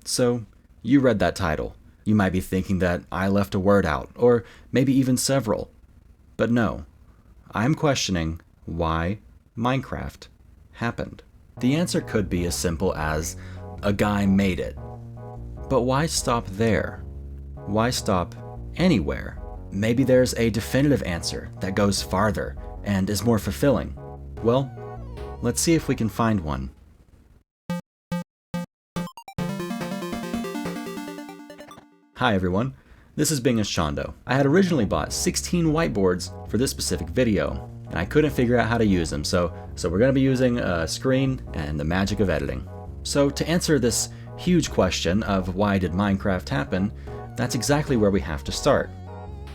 So, you read that title. You might be thinking that I left a word out, or maybe even several. But no, I'm questioning why Minecraft happened. The answer could be as simple as a guy made it. But why stop there? Why stop anywhere? Maybe there's a definitive answer that goes farther and is more fulfilling. Well, let's see if we can find one. Hi everyone, this is binguschondo. I had originally bought 16 whiteboards for this specific video, and I couldn't figure out how to use them, so we're going to be using a screen and the magic of editing. So to answer this huge question of why did Minecraft happen, that's exactly where we have to start,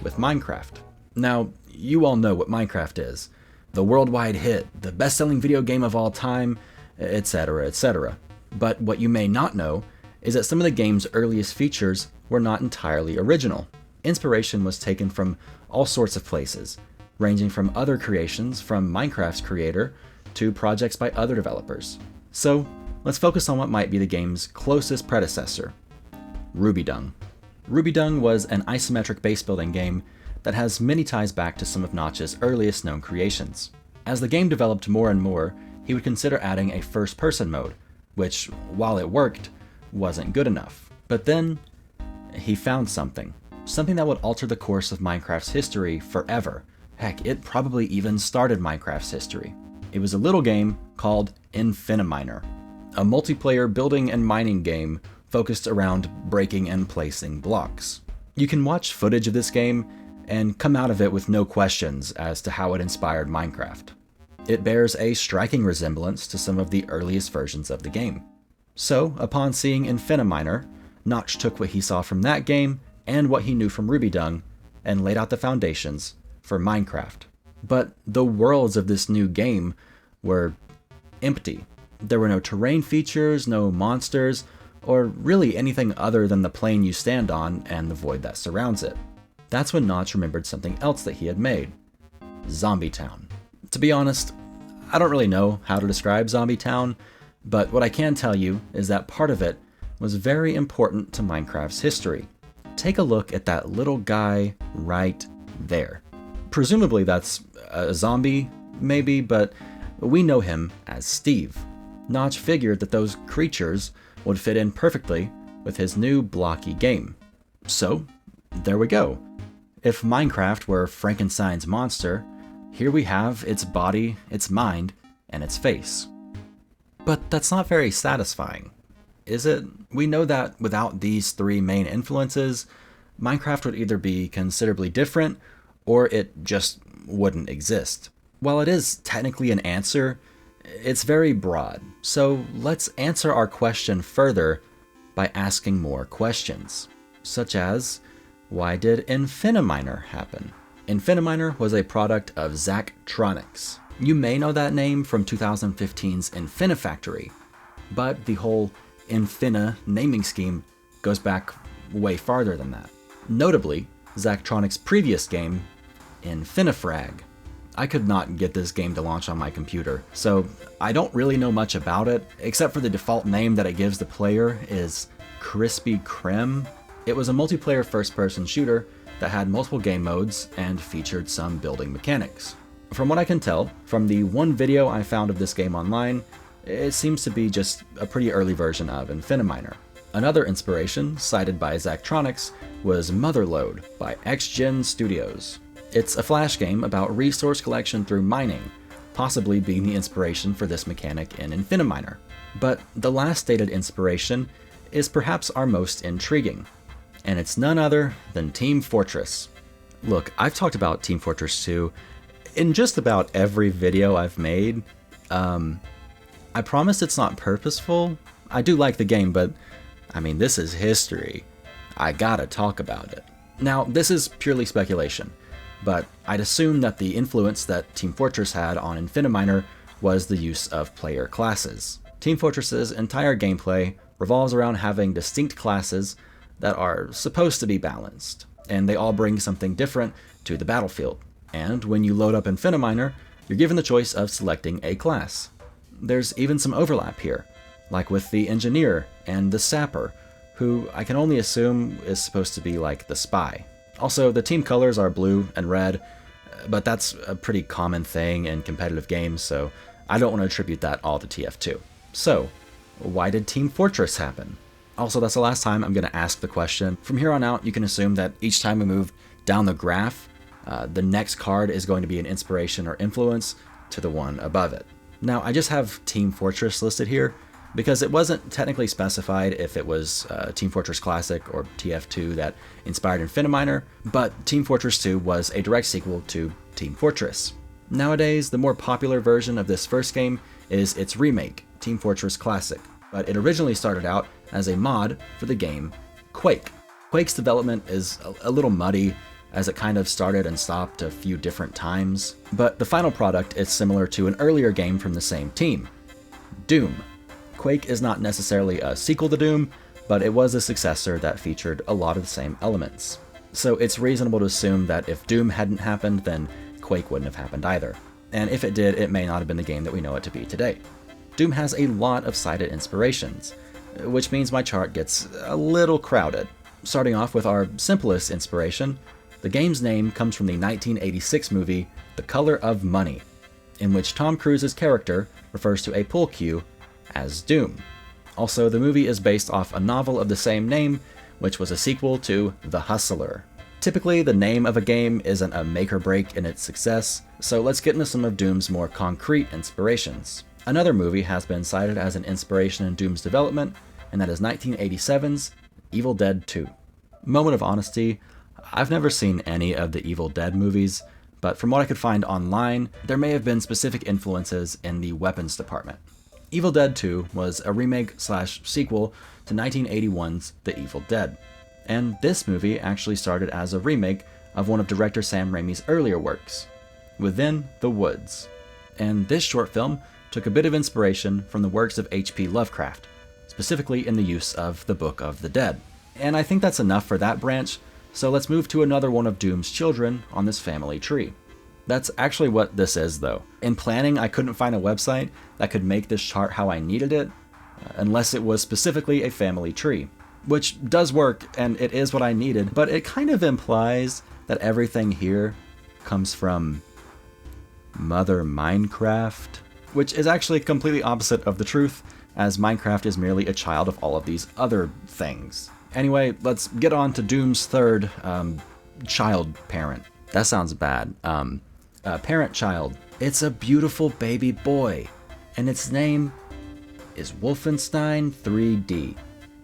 with Minecraft. Now, you all know what Minecraft is. The worldwide hit, the best-selling video game of all time, etc., etc. But what you may not know is that some of the game's earliest features were not entirely original. Inspiration was taken from all sorts of places, ranging from other creations from Minecraft's creator to projects by other developers. So, let's focus on what might be the game's closest predecessor, Rubydung. Rubydung was an isometric base building game that has many ties back to some of Notch's earliest known creations. As the game developed more and more, he would consider adding a first-person mode, which, while it worked, wasn't good enough. But then, he found something that would alter the course of Minecraft's history forever. Heck, it probably even started Minecraft's history. It was a little game called Infiniminer, a multiplayer building and mining game focused around breaking and placing blocks. You can watch footage of this game and come out of it with no questions as to how it inspired Minecraft. It bears a striking resemblance to some of the earliest versions of the game. So, upon seeing Infiniminer, Notch took what he saw from that game and what he knew from Rubydung and laid out the foundations for Minecraft. But the worlds of this new game were empty. There were no terrain features, no monsters, or really anything other than the plane you stand on and the void that surrounds it. That's when Notch remembered something else that he had made, Zombietown. To be honest, I don't really know how to describe Zombietown, but what I can tell you is that part of it was very important to Minecraft's history. Take a look at that little guy right there. Presumably that's a zombie, maybe, but we know him as Steve. Notch figured that those creatures would fit in perfectly with his new blocky game. So, there we go. If Minecraft were Frankenstein's monster, here we have its body, its mind, and its face. But that's not very satisfying, is it? We know that without these three main influences, Minecraft would either be considerably different, or it just wouldn't exist. While it is technically an answer, it's very broad. So let's answer our question further by asking more questions, such as, why did Infiniminer happen? Infiniminer was a product of Zachtronics. You may know that name from 2015's Infinifactory, but the whole Infina naming scheme goes back way farther than that. Notably, Zachtronics' previous game, Infinifrag. I could not get this game to launch on my computer, so I don't really know much about it, except for the default name that it gives the player is Crispy Kreme. It was a multiplayer first-person shooter that had multiple game modes and featured some building mechanics. From what I can tell, from the one video I found of this game online, it seems to be just a pretty early version of Infiniminer. Another inspiration, cited by Zachtronics, was Motherlode by XGen Studios. It's a flash game about resource collection through mining, possibly being the inspiration for this mechanic in Infiniminer. But the last stated inspiration is perhaps our most intriguing, and it's none other than Team Fortress. Look, I've talked about Team Fortress 2 in just about every video I've made. I promise it's not purposeful. I do like the game, but I mean, this is history. I gotta talk about it. Now, this is purely speculation, but I'd assume that the influence that Team Fortress had on Infiniminer was the use of player classes. Team Fortress's entire gameplay revolves around having distinct classes that are supposed to be balanced, and they all bring something different to the battlefield. And when you load up Infiniminer, you're given the choice of selecting a class. There's even some overlap here, like with the Engineer and the Sapper, who I can only assume is supposed to be like the spy. Also, the team colors are blue and red, but that's a pretty common thing in competitive games, so I don't want to attribute that all to TF2. So, why did Team Fortress happen? Also, that's the last time I'm going to ask the question. From here on out, you can assume that each time we move down the graph, the next card is going to be an inspiration or influence to the one above it. Now, I just have Team Fortress listed here because it wasn't technically specified if it was Team Fortress Classic or TF2 that inspired Infiniminer, but Team Fortress 2 was a direct sequel to Team Fortress. Nowadays, the more popular version of this first game is its remake, Team Fortress Classic, but it originally started out as a mod for the game Quake. Quake's development is a little muddy, as it kind of started and stopped a few different times, but the final product is similar to an earlier game from the same team, Doom. Quake is not necessarily a sequel to Doom, but it was a successor that featured a lot of the same elements. So it's reasonable to assume that if Doom hadn't happened, then Quake wouldn't have happened either. And if it did, it may not have been the game that we know it to be today. Doom has a lot of cited inspirations, which means my chart gets a little crowded. Starting off with our simplest inspiration, the game's name comes from the 1986 movie The Color of Money, in which Tom Cruise's character refers to a pool cue as Doom. Also, the movie is based off a novel of the same name, which was a sequel to The Hustler. Typically, the name of a game isn't a make or break in its success, so let's get into some of Doom's more concrete inspirations. Another movie has been cited as an inspiration in Doom's development, and that is 1987's Evil Dead 2. Moment of honesty, I've never seen any of the Evil Dead movies, but from what I could find online, there may have been specific influences in the weapons department. Evil Dead 2 was a remake/sequel to 1981's The Evil Dead, and this movie actually started as a remake of one of director Sam Raimi's earlier works, Within the Woods. And this short film took a bit of inspiration from the works of H.P. Lovecraft, specifically in the use of the Book of the Dead. And I think that's enough for that branch, so let's move to another one of Doom's children on this family tree. That's actually what this is, though. In planning, I couldn't find a website that could make this chart how I needed it, unless it was specifically a family tree, which does work, and it is what I needed, but it kind of implies that everything here comes from Mother Minecraft, which is actually completely opposite of the truth, as Minecraft is merely a child of all of these other things. Anyway, let's get on to Doom's third child parent. That sounds bad. Parent-child. It's a beautiful baby boy, and its name is Wolfenstein 3D.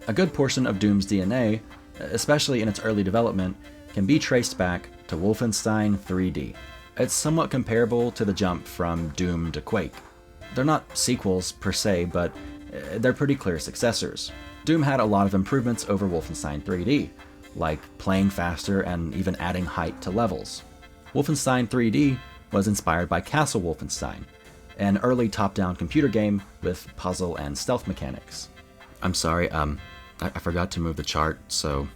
A good portion of Doom's DNA, especially in its early development, can be traced back to Wolfenstein 3D. It's somewhat comparable to the jump from Doom to Quake. They're not sequels per se, but they're pretty clear successors. Doom had a lot of improvements over Wolfenstein 3D, like playing faster and even adding height to levels. Wolfenstein 3D was inspired by Castle Wolfenstein, an early top-down computer game with puzzle and stealth mechanics. I'm sorry, I forgot to move the chart, so...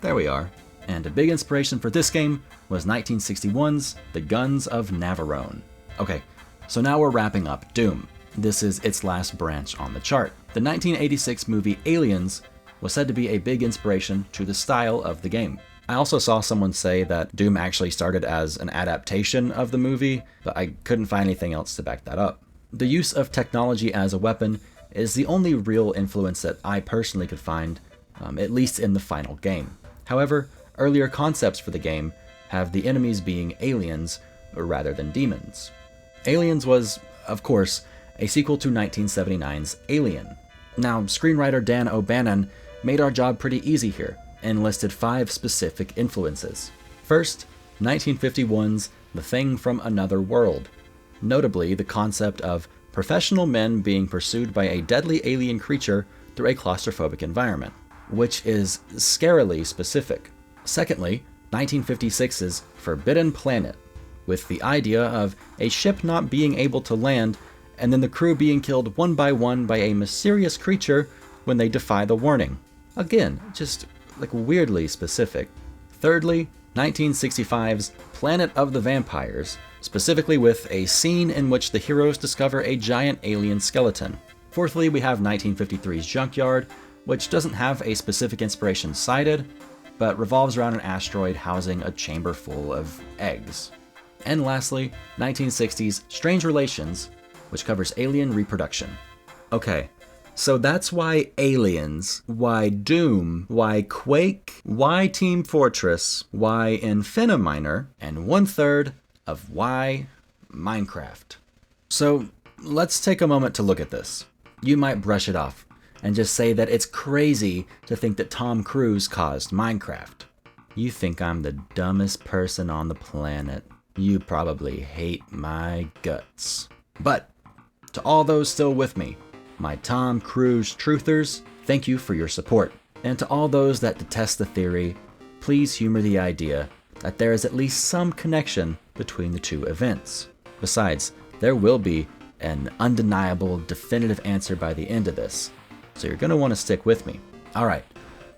There we are. And a big inspiration for this game was 1961's The Guns of Navarone. Okay, so now we're wrapping up Doom. This is its last branch on the chart. The 1986 movie Aliens was said to be a big inspiration to the style of the game. I also saw someone say that Doom actually started as an adaptation of the movie, but I couldn't find anything else to back that up. The use of technology as a weapon is the only real influence that I personally could find, at least in the final game. However, earlier concepts for the game have the enemies being aliens rather than demons. Aliens was, of course, a sequel to 1979's Alien. Now, screenwriter Dan O'Bannon made our job pretty easy here and listed 5 specific influences. First, 1951's The Thing from Another World, notably the concept of professional men being pursued by a deadly alien creature through a claustrophobic environment, which is scarily specific. Secondly, 1956's Forbidden Planet, with the idea of a ship not being able to land and then the crew being killed one by one by a mysterious creature when they defy the warning. Again, just like weirdly specific. Thirdly, 1965's Planet of the Vampires, specifically with a scene in which the heroes discover a giant alien skeleton. Fourthly, we have 1953's Junkyard, which doesn't have a specific inspiration cited, but revolves around an asteroid housing a chamber full of eggs. And lastly, 1960's Strange Relations, which covers alien reproduction. Okay, so that's why Aliens, why Doom, why Quake, why Team Fortress, why Infiniminer, and 1/3 of why Minecraft. So let's take a moment to look at this. You might brush it off and just say that it's crazy to think that Tom Cruise caused Minecraft. You think I'm the dumbest person on the planet. You probably hate my guts. But to all those still with me, my Tom Cruise truthers, thank you for your support. And to all those that detest the theory, please humor the idea that there is at least some connection between the two events. Besides, there will be an undeniable, definitive answer by the end of this, so you're going to want to stick with me. Alright,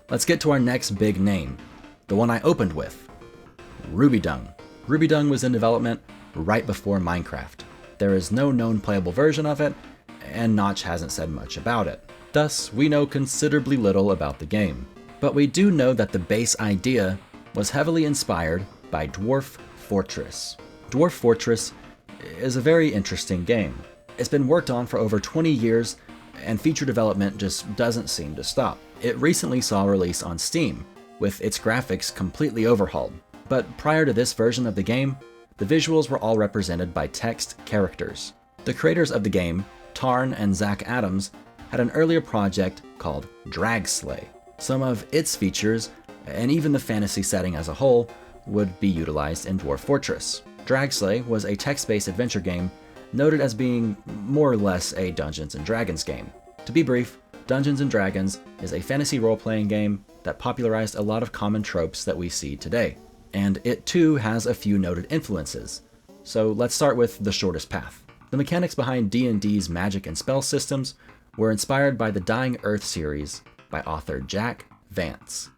let's get to our next big name, the one I opened with, Rubydung. Rubydung was in development right before Minecraft. There is no known playable version of it, and Notch hasn't said much about it. Thus, we know considerably little about the game. But we do know that the base idea was heavily inspired by Dwarf Fortress. Dwarf Fortress is a very interesting game. It's been worked on for over 20 years, and feature development just doesn't seem to stop. It recently saw release on Steam, with its graphics completely overhauled. But prior to this version of the game, the visuals were all represented by text characters. The creators of the game, Tarn and Zach Adams, had an earlier project called Dragslay. Some of its features, and even the fantasy setting as a whole, would be utilized in Dwarf Fortress. Dragslay was a text-based adventure game noted as being more or less a Dungeons & Dragons game. To be brief, Dungeons & Dragons is a fantasy role-playing game that popularized a lot of common tropes that we see today. And it too has a few noted influences. So let's start with the shortest path. The mechanics behind D&D's magic and spell systems were inspired by the Dying Earth series by author Jack Vance.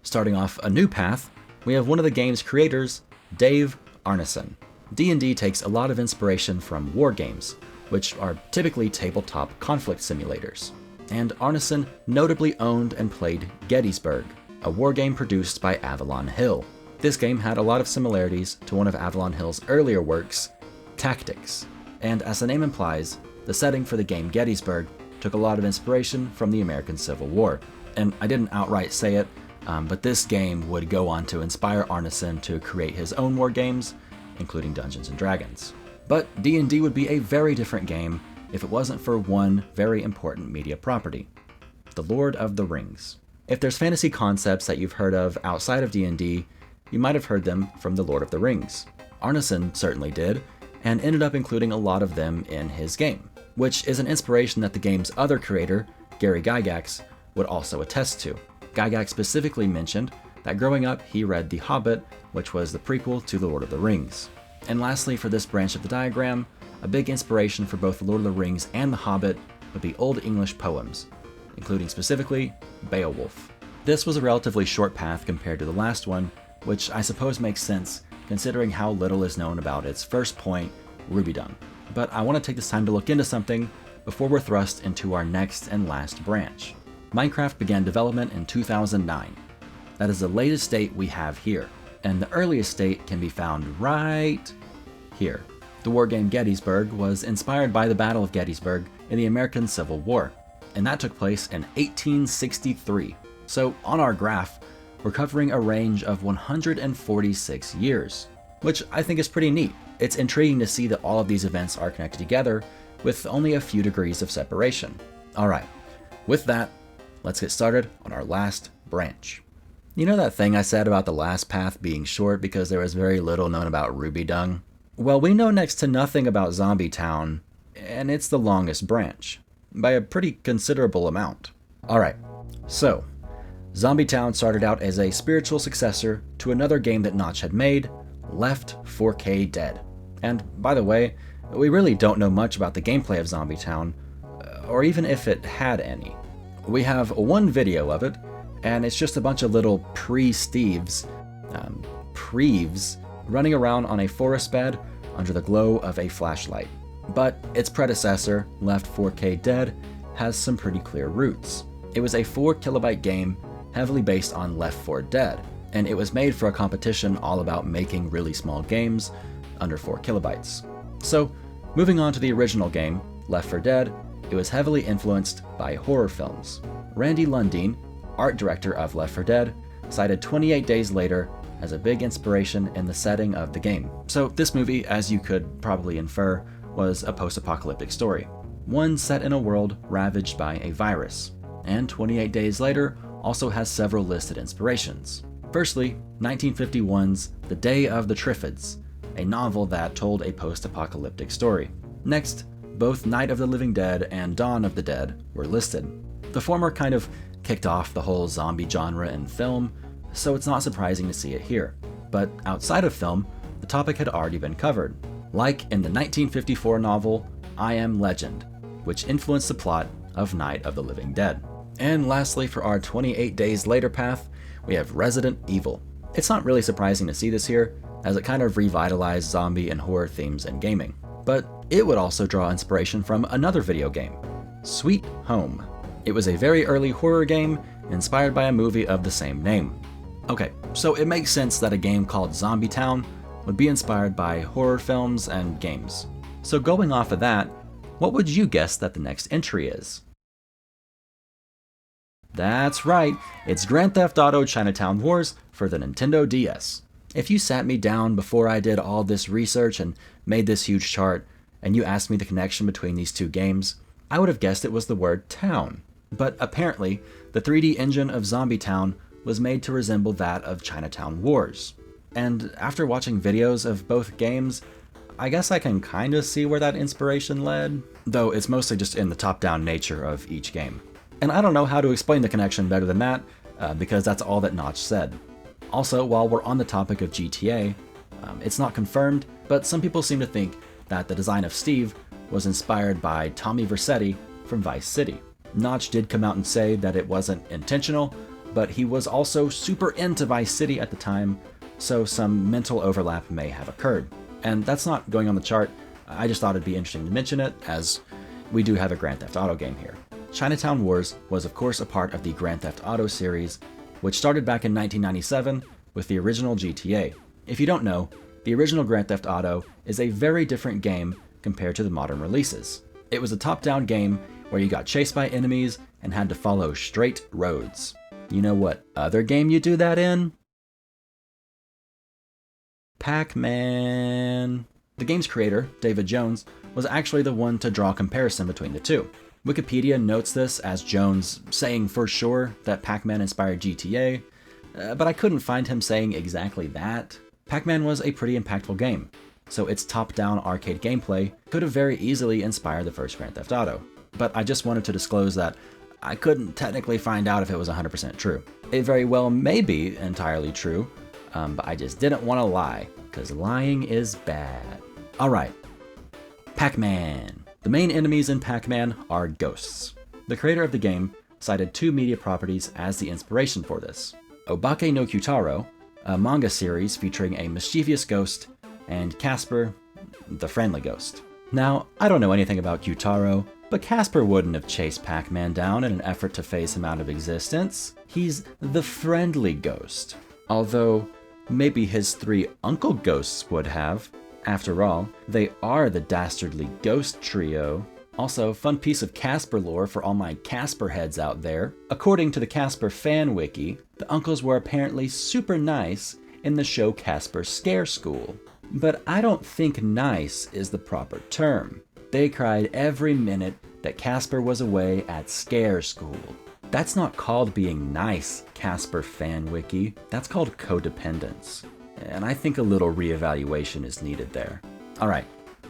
Starting off a new path, we have one of the game's creators, Dave Arneson. D&D takes a lot of inspiration from war games, which are typically tabletop conflict simulators. And Arneson notably owned and played Gettysburg, a war game produced by Avalon Hill. This game had a lot of similarities to one of Avalon Hill's earlier works, Tactics. And as the name implies, the setting for the game Gettysburg took a lot of inspiration from the American Civil War. And I didn't outright say it, but this game would go on to inspire Arneson to create his own war games, including Dungeons & Dragons. But D&D would be a very different game if it wasn't for one very important media property, The Lord of the Rings. If there's fantasy concepts that you've heard of outside of D&D, you might have heard them from The Lord of the Rings. Arneson certainly did, and ended up including a lot of them in his game, which is an inspiration that the game's other creator, Gary Gygax, would also attest to. Gygax specifically mentioned that growing up he read The Hobbit, which was the prequel to The Lord of the Rings. And lastly, for this branch of the diagram, a big inspiration for both The Lord of the Rings and The Hobbit would be Old English poems, including specifically Beowulf. This was a relatively short path compared to the last one, which I suppose makes sense considering how little is known about its first point, Rubydung. But I want to take this time to look into something before we're thrust into our next and last branch. Minecraft began development in 2009. That is the latest date we have here, and the earliest date can be found right here. The war game Gettysburg was inspired by the Battle of Gettysburg in the American Civil War, and that took place in 1863. So on our graph, we're covering a range of 146 years, which I think is pretty neat. It's intriguing to see that all of these events are connected together with only a few degrees of separation. Alright, with that, let's get started on our last branch. You know that thing I said about the last path being short because there was very little known about Rubydung? Well, we know next to nothing about Zombietown, and it's the longest branch, by a pretty considerable amount. Alright, so Zombietown started out as a spiritual successor to another game that Notch had made, Left 4K Dead. And by the way, we really don't know much about the gameplay of Zombietown, or even if it had any. We have one video of it, and it's just a bunch of little Preeves, running around on a forest bed under the glow of a flashlight. But its predecessor, Left 4K Dead, has some pretty clear roots. It was a 4 KB game heavily based on Left 4 Dead, and it was made for a competition all about making really small games under 4 KB. So, moving on to the original game, Left 4 Dead, it was heavily influenced by horror films. Randy Lundeen, art director of Left 4 Dead, cited 28 Days Later as a big inspiration in the setting of the game. So this movie, as you could probably infer, was a post-apocalyptic story, one set in a world ravaged by a virus. And 28 Days Later also has several listed inspirations. Firstly, 1951's The Day of the Triffids, a novel that told a post-apocalyptic story. Next, both Night of the Living Dead and Dawn of the Dead were listed. The former kind of kicked off the whole zombie genre in film, so it's not surprising to see it here. But outside of film, the topic had already been covered, like in the 1954 novel I Am Legend, which influenced the plot of Night of the Living Dead. And lastly, for our 28 Days Later path, we have Resident Evil. It's not really surprising to see this here, as it kind of revitalized zombie and horror themes in gaming. But it would also draw inspiration from another video game, Sweet Home. It was a very early horror game inspired by a movie of the same name. Okay, so it makes sense that a game called Zombietown would be inspired by horror films and games. So going off of that, what would you guess that the next entry is? That's right, it's Grand Theft Auto Chinatown Wars for the Nintendo DS. If you sat me down before I did all this research and made this huge chart, and you asked me the connection between these two games, I would have guessed it was the word town. But apparently, the 3D engine of Zombietown was made to resemble that of Chinatown Wars. And after watching videos of both games, I guess I can kinda see where that inspiration led, though it's mostly just in the top-down nature of each game. And I don't know how to explain the connection better than that, because that's all that Notch said. Also, while we're on the topic of GTA, it's not confirmed, but some people seem to think that the design of Steve was inspired by Tommy Vercetti from Vice City. Notch did come out and say that it wasn't intentional, but he was also super into Vice City at the time, so some mental overlap may have occurred. And that's not going on the chart, I just thought it'd be interesting to mention it, as we do have a Grand Theft Auto game here. Chinatown Wars was of course a part of the Grand Theft Auto series, which started back in 1997 with the original GTA. If you don't know, the original Grand Theft Auto is a very different game compared to the modern releases. It was a top-down game where you got chased by enemies and had to follow straight roads. You know what other game you do that in? Pac-Man. The game's creator, David Jones, was actually the one to draw a comparison between the two. Wikipedia notes this as Jones saying for sure that Pac-Man inspired GTA, but I couldn't find him saying exactly that. Pac-Man was a pretty impactful game, so its top-down arcade gameplay could have very easily inspired the first Grand Theft Auto. But I just wanted to disclose that I couldn't technically find out if it was 100% true. It very well may be entirely true, but I just didn't want to lie, because lying is bad. Alright, Pac-Man. The main enemies in Pac-Man are ghosts. The creator of the game cited two media properties as the inspiration for this. Obake no Kyutaro, a manga series featuring a mischievous ghost, and Casper, the friendly ghost. Now, I don't know anything about Kyutaro, but Casper wouldn't have chased Pac-Man down in an effort to phase him out of existence. He's the friendly ghost. Although, maybe his three uncle ghosts would have. After all, they are the dastardly ghost trio. Also, fun piece of Casper lore for all my Casper heads out there. According to the Casper fan wiki, the uncles were apparently super nice in the show Casper Scare School. But I don't think nice is the proper term. They cried every minute that Casper was away at Scare School. That's not called being nice, Casper fan wiki. That's called codependence. And I think a little reevaluation is needed there. Alright,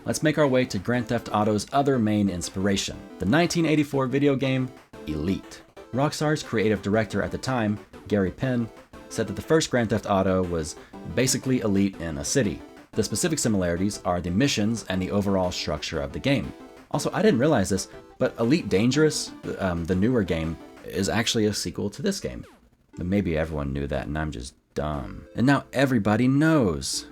let's make our way to Grand Theft Auto's other main inspiration, the 1984 video game, Elite. Rockstar's creative director at the time, Gary Penn, said that the first Grand Theft Auto was basically Elite in a city. The specific similarities are the missions and the overall structure of the game. Also, I didn't realize this, but Elite Dangerous, the newer game, is actually a sequel to this game. But maybe everyone knew that and I'm just dumb. And now everybody knows.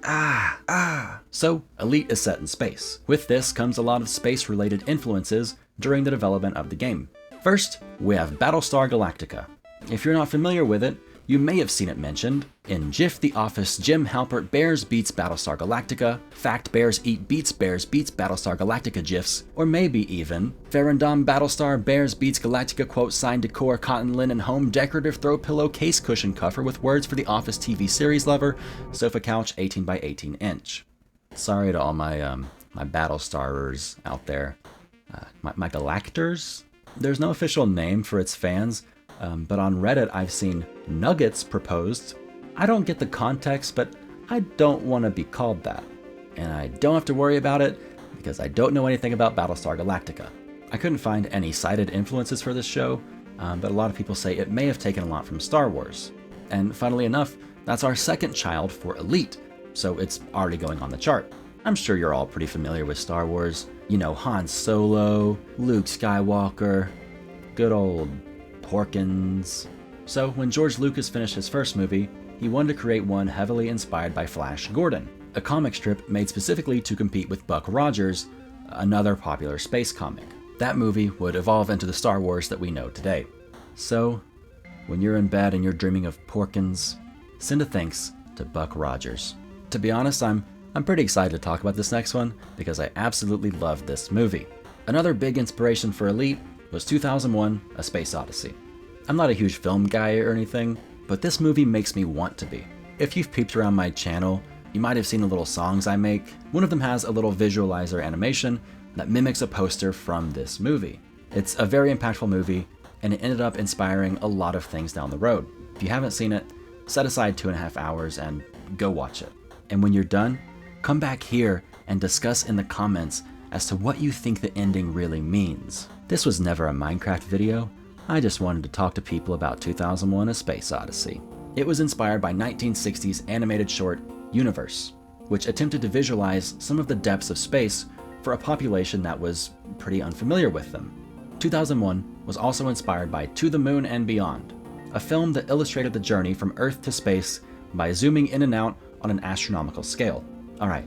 So, Elite is set in space. With this comes a lot of space-related influences during the development of the game. First, we have Battlestar Galactica. If you're not familiar with it, you may have seen it mentioned in GIF The Office. Jim Halpert Bears beats Battlestar Galactica, Fact Bears Eat Beats Bears beats Battlestar Galactica GIFs, or maybe even Farandom Battlestar Bears beats Galactica quote signed decor cotton linen home decorative throw pillow case cushion cover with words for the Office TV series lover, sofa couch 18 by 18 inch. Sorry to all my my Battlestarers out there, my Galactors. There's no official name for its fans. But on Reddit, I've seen Nuggets proposed. I don't get the context, but I don't want to be called that. And I don't have to worry about it because I don't know anything about Battlestar Galactica. I couldn't find any cited influences for this show, but a lot of people say it may have taken a lot from Star Wars. And funnily enough, that's our second child for Elite, so it's already going on the chart. I'm sure you're all pretty familiar with Star Wars. You know, Han Solo, Luke Skywalker, good old Porkins. So when George Lucas finished his first movie, he wanted to create one heavily inspired by Flash Gordon, a comic strip made specifically to compete with Buck Rogers, another popular space comic. That movie would evolve into the Star Wars that we know today. So, when you're in bed and you're dreaming of Porkins, send a thanks to Buck Rogers. To be honest, I'm pretty excited to talk about this next one because I absolutely love this movie. Another big inspiration for Elite was 2001: A Space Odyssey. I'm not a huge film guy or anything, but this movie makes me want to be. If you've peeped around my channel, you might have seen the little songs I make. One of them has a little visualizer animation that mimics a poster from this movie. It's a very impactful movie, and it ended up inspiring a lot of things down the road. If you haven't seen it, set aside 2.5 hours and go watch it. And when you're done, come back here and discuss in the comments as to what you think the ending really means. This was never a Minecraft video. I just wanted to talk to people about 2001: A Space Odyssey. It was inspired by 1960s animated short Universe, which attempted to visualize some of the depths of space for a population that was pretty unfamiliar with them. 2001 was also inspired by To the Moon and Beyond, a film that illustrated the journey from Earth to space by zooming in and out on an astronomical scale. Alright,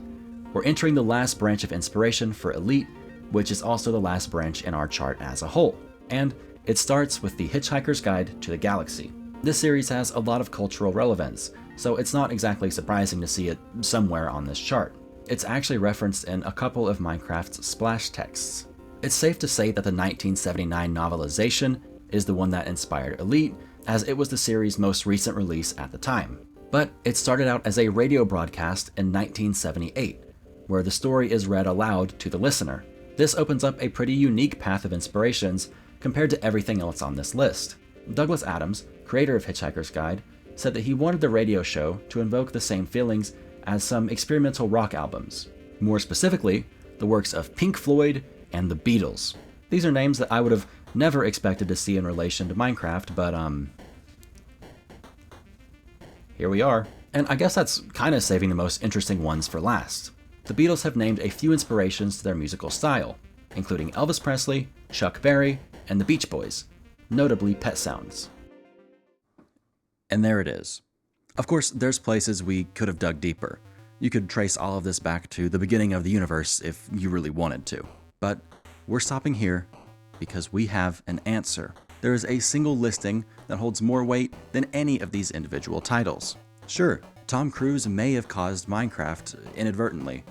we're entering the last branch of inspiration for Elite, which is also the last branch in our chart as a whole. And it starts with The Hitchhiker's Guide to the Galaxy. This series has a lot of cultural relevance, so it's not exactly surprising to see it somewhere on this chart. It's actually referenced in a couple of Minecraft's splash texts. It's safe to say that the 1979 novelization is the one that inspired Elite, as it was the series' most recent release at the time. But it started out as a radio broadcast in 1978, where the story is read aloud to the listener. This opens up a pretty unique path of inspirations compared to everything else on this list. Douglas Adams, creator of Hitchhiker's Guide, said that he wanted the radio show to invoke the same feelings as some experimental rock albums. More specifically, the works of Pink Floyd and the Beatles. These are names that I would have never expected to see in relation to Minecraft, but here we are. And I guess that's kind of saving the most interesting ones for last. The Beatles have named a few inspirations to their musical style, including Elvis Presley, Chuck Berry, and the Beach Boys, notably Pet Sounds. And there it is. Of course, there's places we could have dug deeper. You could trace all of this back to the beginning of the universe if you really wanted to. But we're stopping here because we have an answer. There is a single listing that holds more weight than any of these individual titles. Sure, Tom Cruise may have caused Minecraft inadvertently.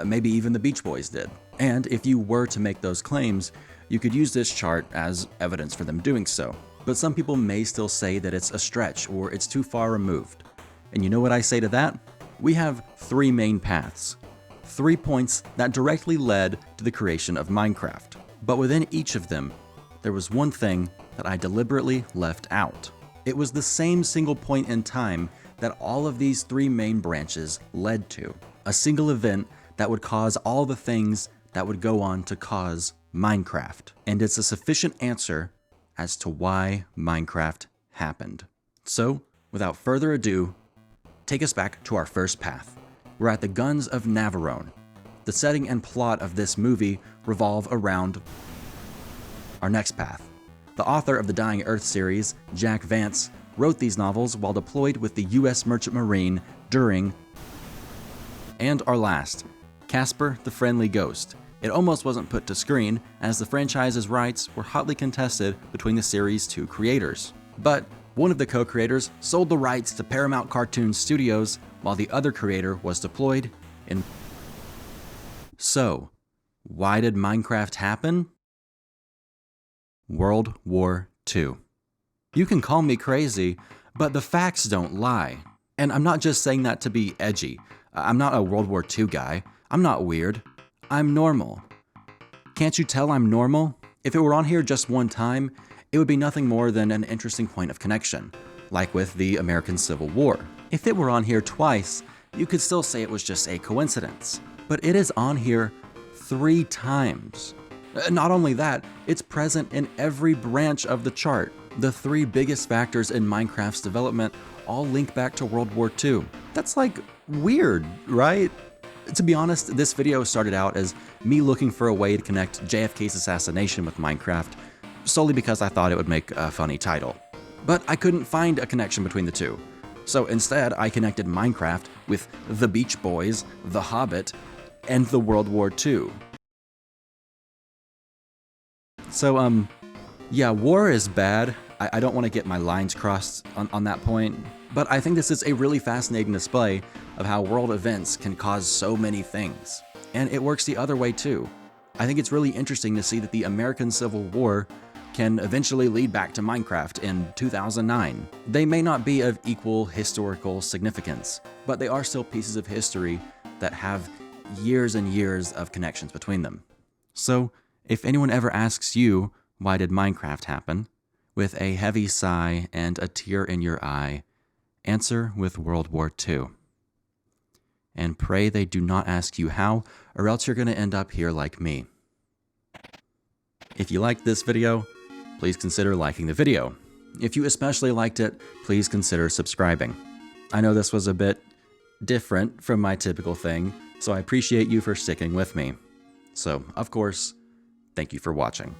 Maybe even the Beach Boys did. And if you were to make those claims, you could use this chart as evidence for them doing so. But some people may still say that it's a stretch or it's too far removed. And you know what I say to that? We have 3 main paths. 3 points that directly led to the creation of Minecraft. But within each of them, there was one thing that I deliberately left out. It was the same single point in time that all of these 3 main branches led to. A single event that would cause all the things that would go on to cause Minecraft. And it's a sufficient answer as to why Minecraft happened. So, without further ado, take us back to our first path. We're at the Guns of Navarone. The setting and plot of this movie revolve around our next path. The author of the Dying Earth series, Jack Vance, wrote these novels while deployed with the U.S. Merchant Marine during... And our last, Casper the Friendly Ghost. It almost wasn't put to screen, as the franchise's rights were hotly contested between the series' two creators. But one of the co-creators sold the rights to Paramount Cartoon Studios, while the other creator was deployed in... So, why did Minecraft happen? World War II. You can call me crazy, but the facts don't lie. And I'm not just saying that to be edgy. I'm not a World War II guy. I'm not weird. I'm normal. Can't you tell I'm normal? If it were on here just one time, it would be nothing more than an interesting point of connection, like with the American Civil War. If it were on here twice, you could still say it was just a coincidence. But it is on here 3 times. Not only that, it's present in every branch of the chart. The 3 biggest factors in Minecraft's development all link back to World War II. That's like weird, right? To be honest, this video started out as me looking for a way to connect JFK's assassination with Minecraft, solely because I thought it would make a funny title. But I couldn't find a connection between the two. So instead, I connected Minecraft with the Beach Boys, The Hobbit, and the World War II. So, yeah, war is bad. I don't want to get my lines crossed on that point, but I think this is a really fascinating display of how world events can cause so many things. And it works the other way too. I think it's really interesting to see that the American Civil War can eventually lead back to Minecraft in 2009. They may not be of equal historical significance, but they are still pieces of history that have years and years of connections between them. So, if anyone ever asks you, why did Minecraft happen? With a heavy sigh and a tear in your eye, answer with World War II. And pray they do not ask you how, or else you're going to end up here like me. If you liked this video, please consider liking the video. If you especially liked it, please consider subscribing. I know this was a bit different from my typical thing, so I appreciate you for sticking with me. So, of course, thank you for watching.